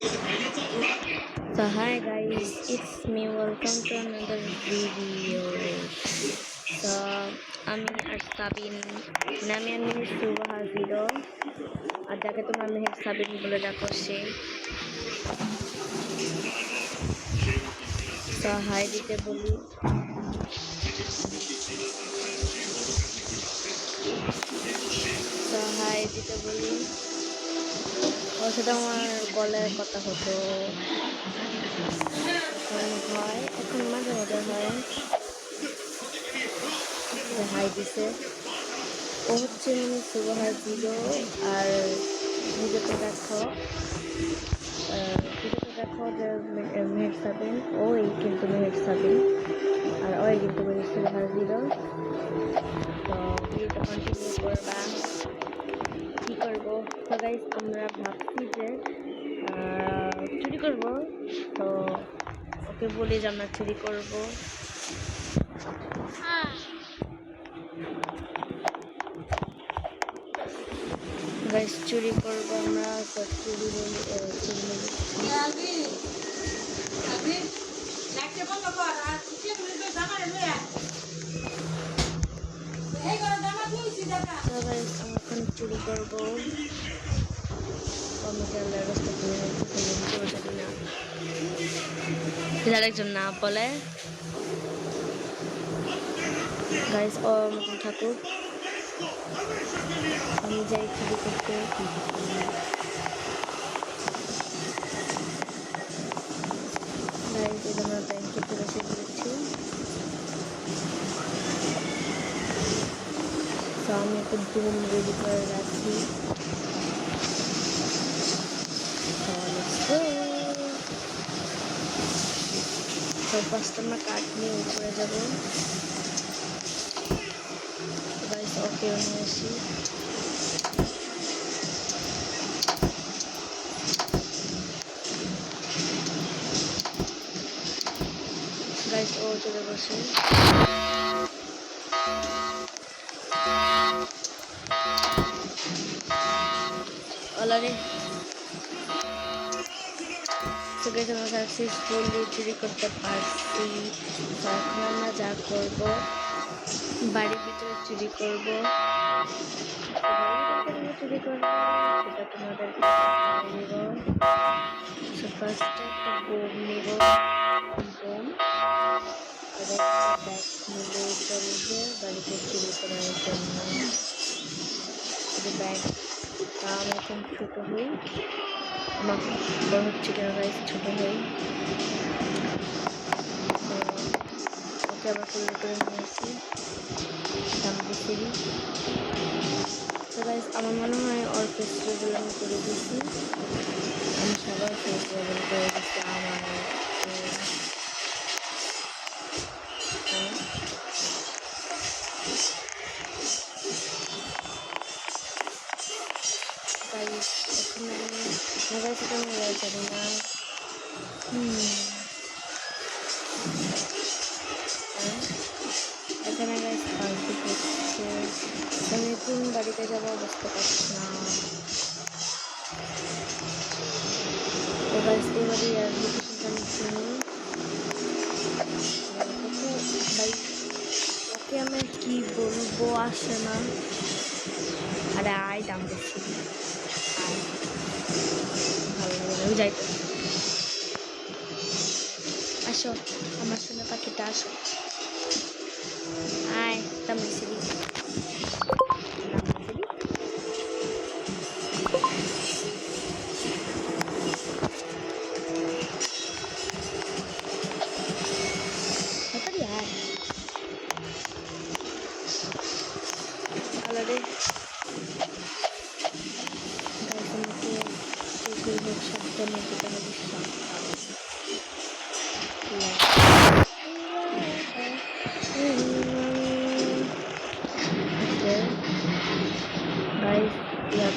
So hi guys, it's me. Welcome to another video. So আমি আর সাবিন নামে আমি শুভ হাজির আর যাকে তোমরা মেহের সাবিন বলে ডাকো সে তো হাই দিতে বলি। ওর সাথে আমার গলায় কথা হতো, এখন মাঝে মাঝে হয় যে হাই দিছে। ও হচ্ছে সুবহার জিরো। আর ভিডিওতে দেখো যে মেহের সাবিন, ওই কিন্তু মেহের সাবিন আর ওই কিন্তু সুবহার জিরো। তো ভিডিওটা কন্টিনিউ করবা। কি করবো তো গাইস, আমরা ভাবছি যে চুরি করব। তো ওকে বলি যে আমরা চুরি করব। গাইস চুরি করবো আমরা, তো চুরি বলি এখন চুরি করবো। আরেকজন না বলে গাইস ওর মতন থাকুক, আমি যাই চুরি করতে। গাইস আমরা ব্যাংকে প্রবেশ করেছি। তো আমি একটা ডুম রেডি করে রাখি। তো ফার্স্ট আমরা কাঠ নিয়ে উপরে যাবো। গাইস ওকে নিয়ে আসি। গাইস ও চলে বসে। অলরেডি আমরা সাকসেসফুলি চুরি করতে পারছি। তো এখন আমরা যা করবো, বাড়ির ভিতরে চুরি করবো। সেটা তোমাদের নিব। ফার্স্টে একটা বোম নিব, বোম ব্যাগ নিলে চলবে বাড়িতে চুরি করার জন্য। ব্যাগ আমি এখন ছোট হই, আমার বড় হচ্ছে কেন গাইস, ছোট হই। ওকে আবার তুলে করে নিয়েছি তো গাইস আমার মনে হয় ওর ফেস লেভেল আমি করে দিয়েছি। আমি সবার ফেস লেভেল করে দিচ্ছি। আমার জানি না। এখানে গাইস পার্টি করছে, আমি কোন বাড়িতে যাবো বুঝতে পারছি না। তো গাইস এবারে আর লোকেশনটা চিনি ভাই, ওকে আমি কি বলবো আসে না। আরে আয় দাম দেখছি, ভালো লাগে না যাইতে। আসো আমার সঙ্গে পাখিটা, আসো আয় দাম দেখছি।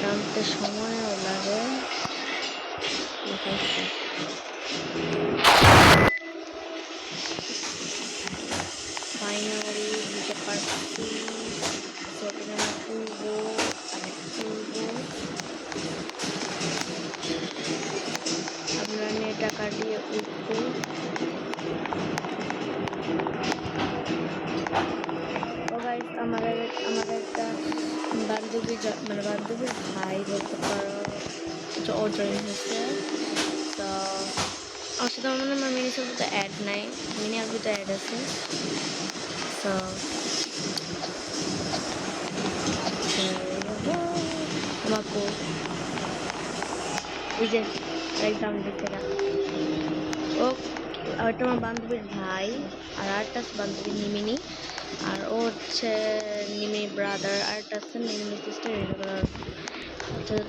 টানতে সময়ও লাগে। ফাইনালি দিতে পারছি। আমরা তুলবো, টাকা দিয়ে উঠবো। ও গাইস আমাদের একটা বান্ধবীর ভাই বলতে পারো ও জয়েন হয়েছে। তো আমার সাথে আমার মিনি সার্ভারে অ্যাড নাই, মিনি আরবিতে অ্যাড আছে। তো আমাকে এই যে এক্সাম দিতে না ও, ওটা আমার বান্ধবীর ভাই, আর আরেকটা বান্ধবী নিমিনি, আর ও হচ্ছে নিমি ব্রাদার, আরেকটা আছে নিমিনি সিস্টার,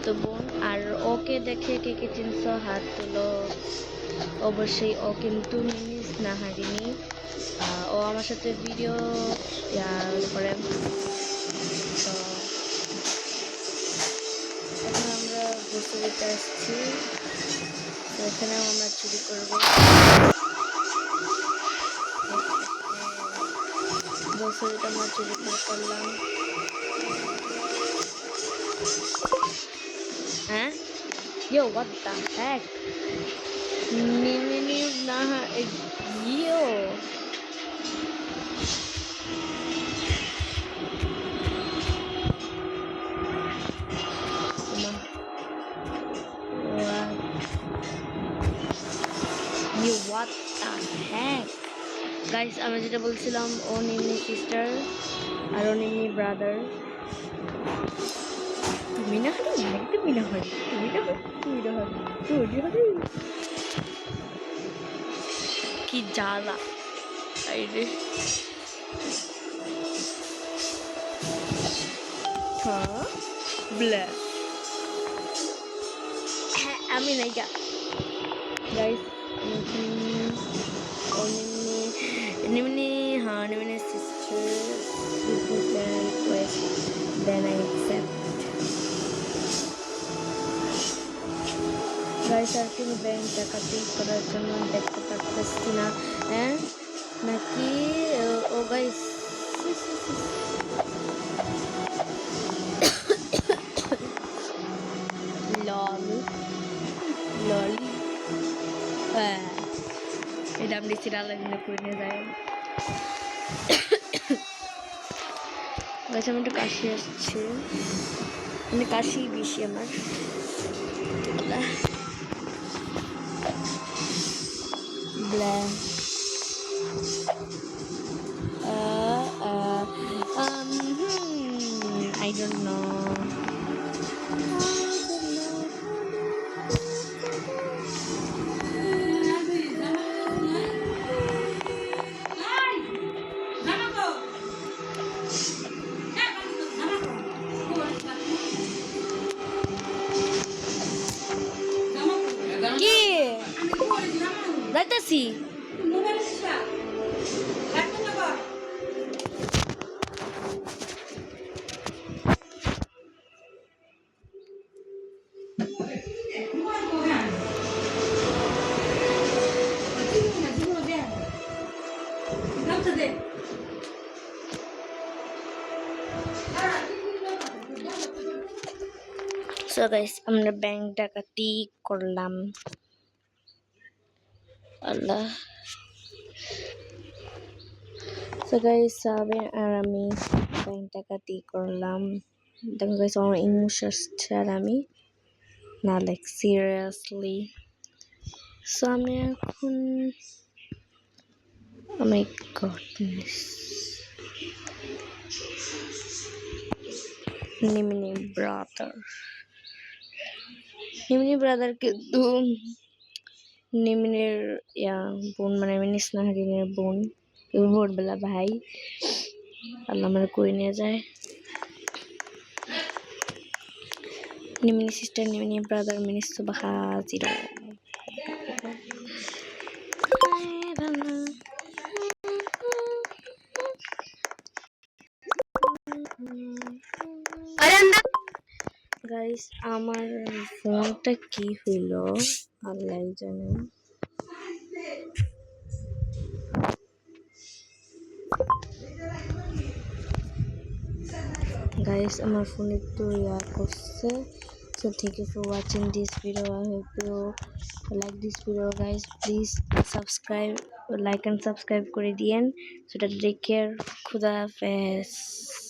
তো বোন। আর ওকে দেখে কে কে চিনছো হাত তুলো। অবশ্যই ও কিন্তু মিনিস না হারিনি, ও আমার সাথে ভিডিও করে। তো এখন আমরা গ্রোসারিতে আসছি, তো এখানেও আমরা চুরি করবো। গ্রোসারিটা আমরা চুরি করে করলাম। হ্যাঁ Yo, what the heck? Mini nah yo. What the heck? Guys, আমি যেটা বলছিলাম ও নিমি সিস্টার আর ও নিমি ব্রাদার। তুমি না হয় কি জ্বালা আইরে। হ্যাঁ ব্লা হ্যাঁ আমি নাই যা। গাইস নিমিনি হ্যাঁ নিমিনি sister request, then I accept. Guys আর কি ব্যাংক ডাকাতি করার জন্য দেখতে পাচ্ছি না, হ্যাঁ নাকি ও গাইস লল এটা আমি চিরালাজিনে করে নিয়ে যাই। গাছ আমি একটু কাশি আসছে, মানে কাশি বেশি আমার। I don't know. কি যাইতাছি সো গাইস আমরা ব্যাংক ডাকাতি করলাম। আল্লাহ। সো গাইস আর আমি ব্যাংক ডাকাতি করলাম। দেখো গাইস আমার ইমোশন আর আমি না লাইক সিরিয়াসলি। সো আমি এখন oh my goodness নিমিনি ব্রাদার কিন্তু নিমিনের বোন, মানে মিনিস নাহারিনের বোন, ভোরবেলা ভাই আল্লাহ আমার করে নিয়ে যায়। নিমিনি সিস্টার নিমিনি ব্রাদার মিনিস সুবাহা জিরো। গাইস আমার ফোনটা কি হইলো আল্লাহ জানে। গাইস আমার ফোন একটু করছে, So thank you for watching this video. I hope you like this video, guys. Please subscribe, like and subscribe করে দিয়েন. So take care. Khuda Hafiz.